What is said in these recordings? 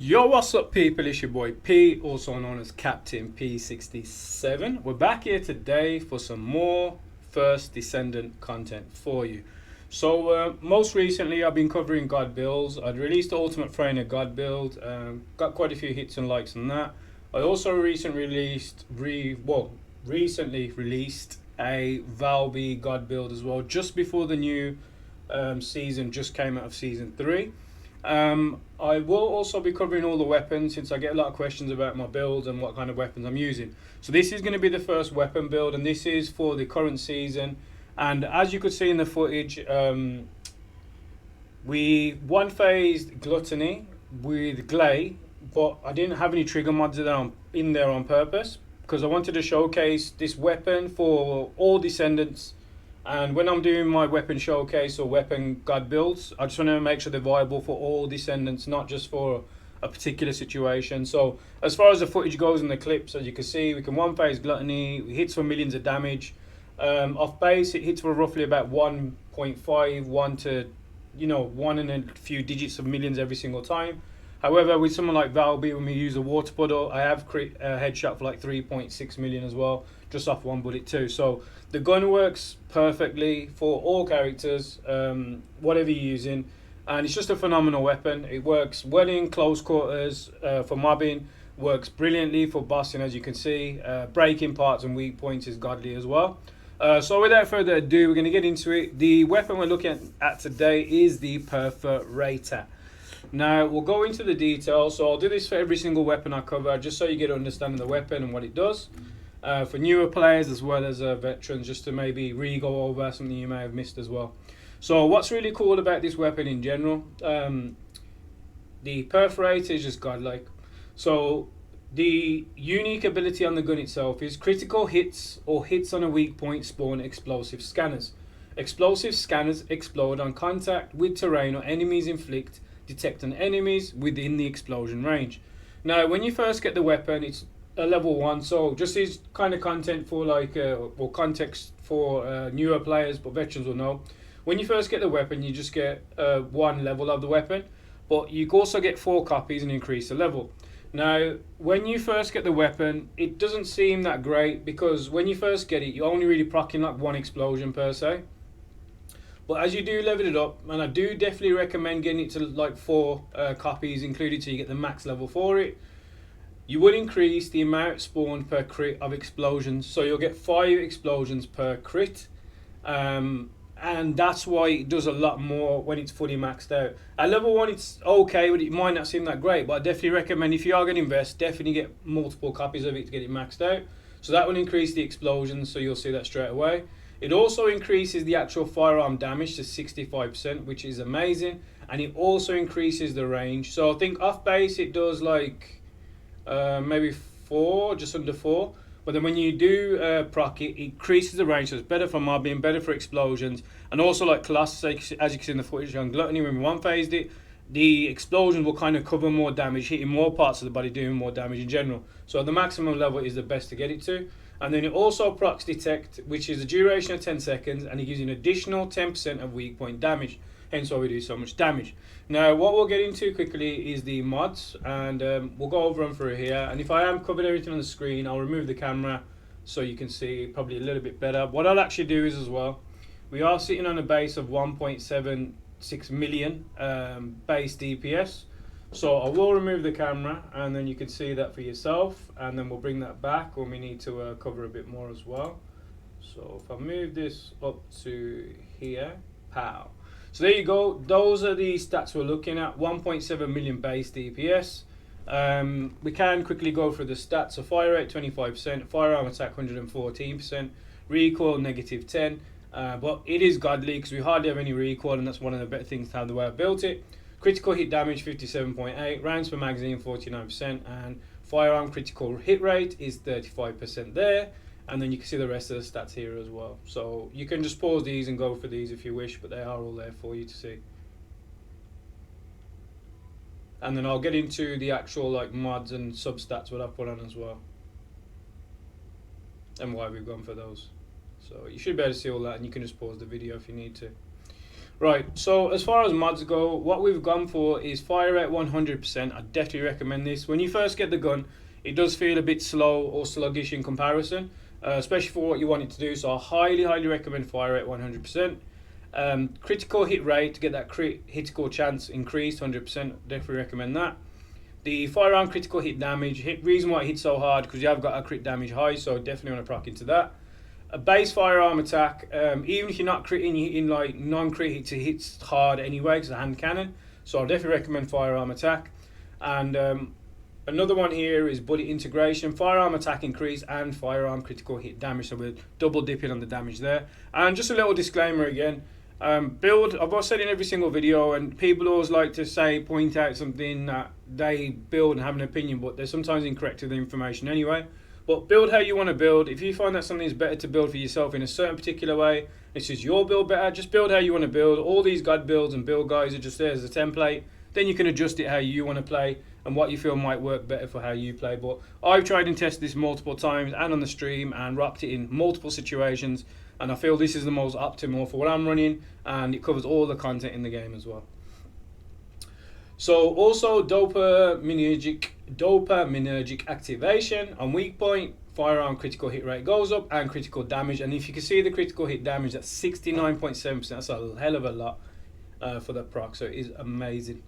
Yo, what's up, people? It's your boy P, also known as Captain P67. We're back here today for some more first Descendant content for you. So, most recently, I've been covering God builds. I'd released the Ultimate Trainer God build, got quite a few hits and likes on that. I also recently released a Valby God build as well, just before the new season just came out of season 3. I will also be covering all the weapons, since I get a lot of questions about my builds and what kind of weapons I'm using. So this is going to be the first weapon build, and this is for the current season. And as you could see in the footage, we one-phased Gluttony with Glay, but I didn't have any trigger mods in there on purpose, because I wanted to showcase this weapon for all Descendants. And when I'm doing my weapon showcase or weapon God builds, I just want to make sure they're viable for all Descendants, not just for a particular situation. So as far as the footage goes in the clips, as you can see, we can one-phase Gluttony, it hits for millions of damage. Off base, it hits for roughly about 1.5, 1 to, 1 and a few digits of millions every single time. However, with someone like Valby, when we use a water puddle, I have a headshot for like 3.6 million as well, just off one bullet too. So the gun works perfectly for all characters, whatever you're using, and it's just a phenomenal weapon. It works well in close quarters for mobbing, works brilliantly for bossing, as you can see. Breaking parts and weak points is godly as well. So without further ado, we're going to get into it. The weapon we're looking at today is the Perforator. Now, we'll go into the details, so I'll do this for every single weapon I cover, just so you get an understanding of the weapon and what it does. For newer players as well as veterans, just to maybe re-go over something you may have missed as well. So what's really cool about this weapon in general, the Perforator is just godlike. So the unique ability on the gun itself is critical hits or hits on a weak point spawn explosive scanners. Explosive scanners explode on contact with terrain or enemies inflict detect on enemies within the explosion range. Now, when you first get the weapon, it's a level 1, so just is kind of content for or context for newer players, but veterans will know. When you first get the weapon, you just get 1 level of the weapon, but you also get 4 copies and increase the level. Now, when you first get the weapon, it doesn't seem that great, because when you first get it, you're only really proccing like 1 explosion per se. But as you do level it up, and I do definitely recommend getting it to like 4 copies included, so you get the max level for it, you would increase the amount spawned per crit of explosions. So you'll get 5 explosions per crit. And that's why it does a lot more when it's fully maxed out. At level 1 it's okay, but it might not seem that great. But I definitely recommend, if you are going to invest, definitely get multiple copies of it to get it maxed out. So that will increase the explosions, so you'll see that straight away. It also increases the actual firearm damage to 65%, which is amazing. And it also increases the range. So I think off base it does like maybe 4, just under 4. But then when you do proc it, it increases the range, so it's better for mobbing, better for explosions. And also like Colossus, as you can see in the footage on Gluttony, when we one-phased it, the explosions will kind of cover more damage, hitting more parts of the body, doing more damage in general. So the maximum level is the best to get it to. And then it also procs detect, which is a duration of 10 seconds, and it gives you an additional 10% of weak point damage. Hence why we do so much damage. Now, what we'll get into quickly is the mods, and we'll go over them through here. And if I am covered everything on the screen, I'll remove the camera so you can see probably a little bit better. What I'll actually do is as well, we are sitting on a base of 1.76 million base DPS. So I will remove the camera, and then you can see that for yourself, and then we'll bring that back when we need to cover a bit more as well. So if I move this up to here, pow. So there you go, those are the stats we're looking at. 1.7 million base DPS. We can quickly go through the stats. So fire rate 25%, firearm attack 114%, recoil -10. But it is godly because we hardly have any recoil, and that's one of the better things to have the way I built it. Critical hit damage 57.8, rounds per magazine 49%, and firearm critical hit rate is 35% there. And then you can see the rest of the stats here as well. So you can just pause these and go for these if you wish, but they are all there for you to see. And then I'll get into the actual like mods and substats what I put on as well, and why we've gone for those. So you should be able to see all that, and you can just pause the video if you need to. Right, so as far as mods go, what we've gone for is fire rate 100%. I definitely recommend this. When you first get the gun, it does feel a bit slow or sluggish in comparison, especially for what you want it to do. So I highly recommend fire rate 100%. Critical hit rate to get that crit hit score chance increased 100%. Definitely recommend that. The firearm critical hit damage, reason why it hits so hard because you have got a crit damage high, so definitely want to proc into that. A base firearm attack, even if you're not critting, you're hitting like non-crit hits, it hits hard anyway because it's a hand cannon. So I definitely recommend firearm attack. And another one here is bullet integration, firearm attack increase and firearm critical hit damage. So we're double dipping on the damage there. And just a little disclaimer again. Build, I've said in every single video, and people always like to say, point out something that they build and have an opinion, but they're sometimes incorrect with the information anyway. But build how you want to build. If you find that something is better to build for yourself in a certain particular way, it's just your build better, just build how you want to build. All these guide builds and build guides are just there as a template. Then you can adjust it how you want to play and what you feel might work better for how you play. But I've tried and tested this multiple times and on the stream and rocked it in multiple situations. And I feel this is the most optimal for what I'm running, and it covers all the content in the game as well. So also dopaminergic activation on weak point, firearm critical hit rate goes up and critical damage. And if you can see the critical hit damage, that's 69.7%. That's a hell of a lot for that proc, so it is amazing.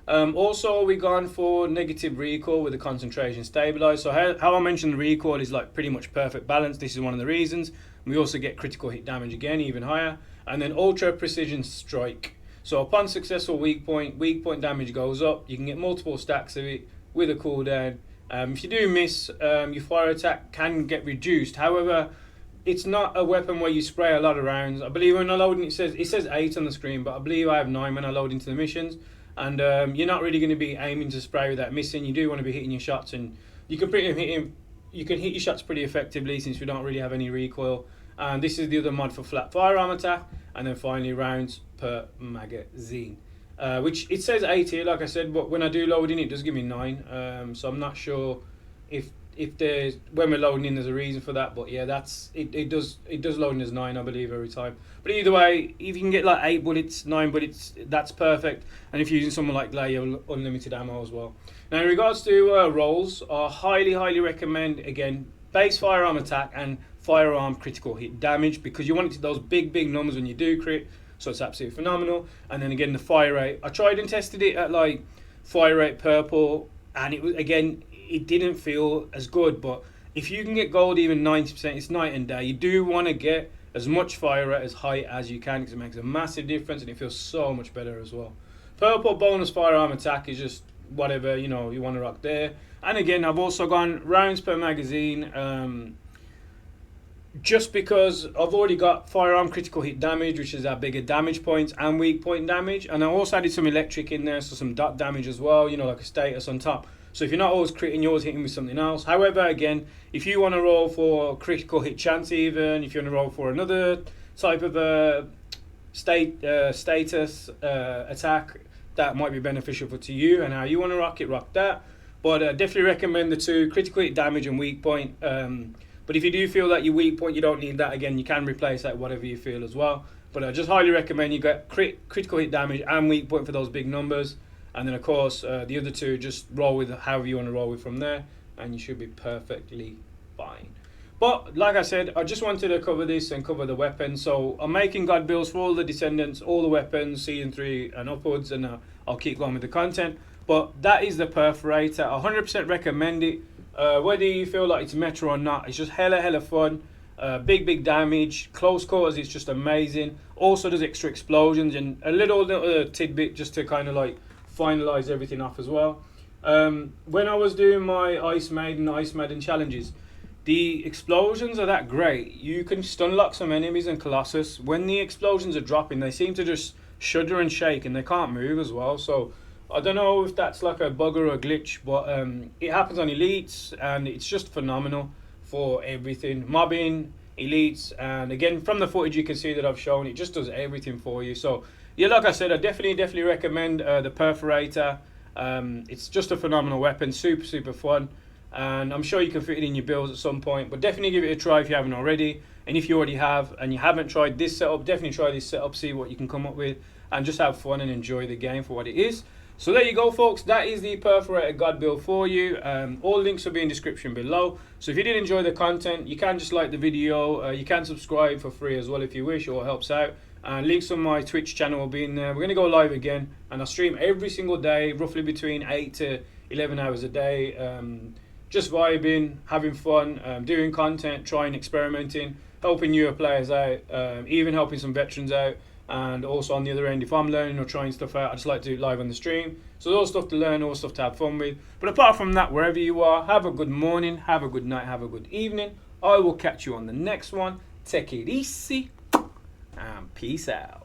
Also, we gone for negative recoil with the concentration stabilized. So how I mentioned the recoil is like pretty much perfect balance. This is one of the reasons. We also get critical hit damage again, even higher. And then ultra precision strike. So upon successful weak point damage goes up. You can get multiple stacks of it with a cooldown. If you do miss, your fire attack can get reduced. However, it's not a weapon where you spray a lot of rounds. I believe when I load it says 8 on the screen, but I believe I have 9 when I load into the missions. And you're not really going to be aiming to spray without missing. You do want to be hitting your shots, and you can hit your shots pretty effectively since we don't really have any recoil. And this is the other mod for flat firearm attack. And then finally rounds per magazine, which it says 8 here, like I said, but when I do load in, it does give me 9. So I'm not sure if there's, when we're loading in, there's a reason for that. But yeah, that's it does load in as 9, I believe, every time. But either way, if you can get like 8 bullets, 9 bullets, that's perfect. And if you're using someone like Glay, you have unlimited ammo as well. Now in regards to rolls, I highly recommend, again, base firearm attack and firearm critical hit damage, because you want it to those big numbers when you do crit, so it's absolutely phenomenal. And then again, the fire rate, I tried and tested it at like fire rate purple, and it was, again, it didn't feel as good. But if you can get gold even 90%, it's night and day. You do want to get as much fire rate as high as you can, because it makes a massive difference and it feels so much better as well. Purple bonus firearm attack is just whatever you want to rock there. And again, I've also gone rounds per magazine, just because I've already got firearm critical hit damage, which is our bigger damage points, and weak point damage. And I also added some electric in there, so some dot damage as well, like a status on top. So if you're not always critting, you're always hitting with something else. However, again, if you want to roll for critical hit chance, even if you want to roll for another type of status attack that might be beneficial to you and how you want to rock that. But definitely recommend the two, critical hit damage and weak point. But if you do feel that your weak point, you don't need that, again, you can replace that whatever you feel as well. But I just highly recommend you get critical hit damage and weak point for those big numbers. And then, of course, the other two, just roll with however you want to roll with from there, and you should be perfectly fine. But, like I said, I just wanted to cover this and cover the weapons. So I'm making guide builds for all the Descendants, all the weapons, Season 3 and upwards, and I'll keep going with the content. But that is the Perforator. I 100% recommend it. Whether you feel like it's Metro or not, it's just hella fun. Big damage, close quarters, it's just amazing. Also does extra explosions, and a little tidbit just to kind of like finalize everything off as well. When I was doing my Ice Maiden challenges, the explosions are that great. You can stun lock some enemies in Colossus. When the explosions are dropping, they seem to just shudder and shake, and they can't move as well. So I don't know if that's like a bug or a glitch, but it happens on elites, and it's just phenomenal for everything. Mobbing, elites, and again, from the footage you can see that I've shown, it just does everything for you. So yeah, like I said, I definitely recommend the Perforator. It's just a phenomenal weapon, super fun, and I'm sure you can fit it in your builds at some point. But definitely give it a try if you haven't already. And if you already have and you haven't tried this setup, definitely try this setup, see what you can come up with. and just have fun and enjoy the game for what it is. So there you go, folks. That is the Perforator God build for you. All links will be in the description below. So if you did enjoy the content, you can just like the video. You can subscribe for free as well if you wish, or helps out. And links on my Twitch channel will be in there. We're going to go live again, and I stream every single day, roughly between 8 to 11 hours a day. Just vibing, having fun, doing content, trying, experimenting, helping newer players out, even helping some veterans out. And also on the other end, if I'm learning or trying stuff out, I just like to do it live on the stream. So all stuff to learn, all stuff to have fun with. But apart from that, wherever you are, have a good morning, have a good night, have a good evening. I will catch you on the next one. Take it easy and peace out.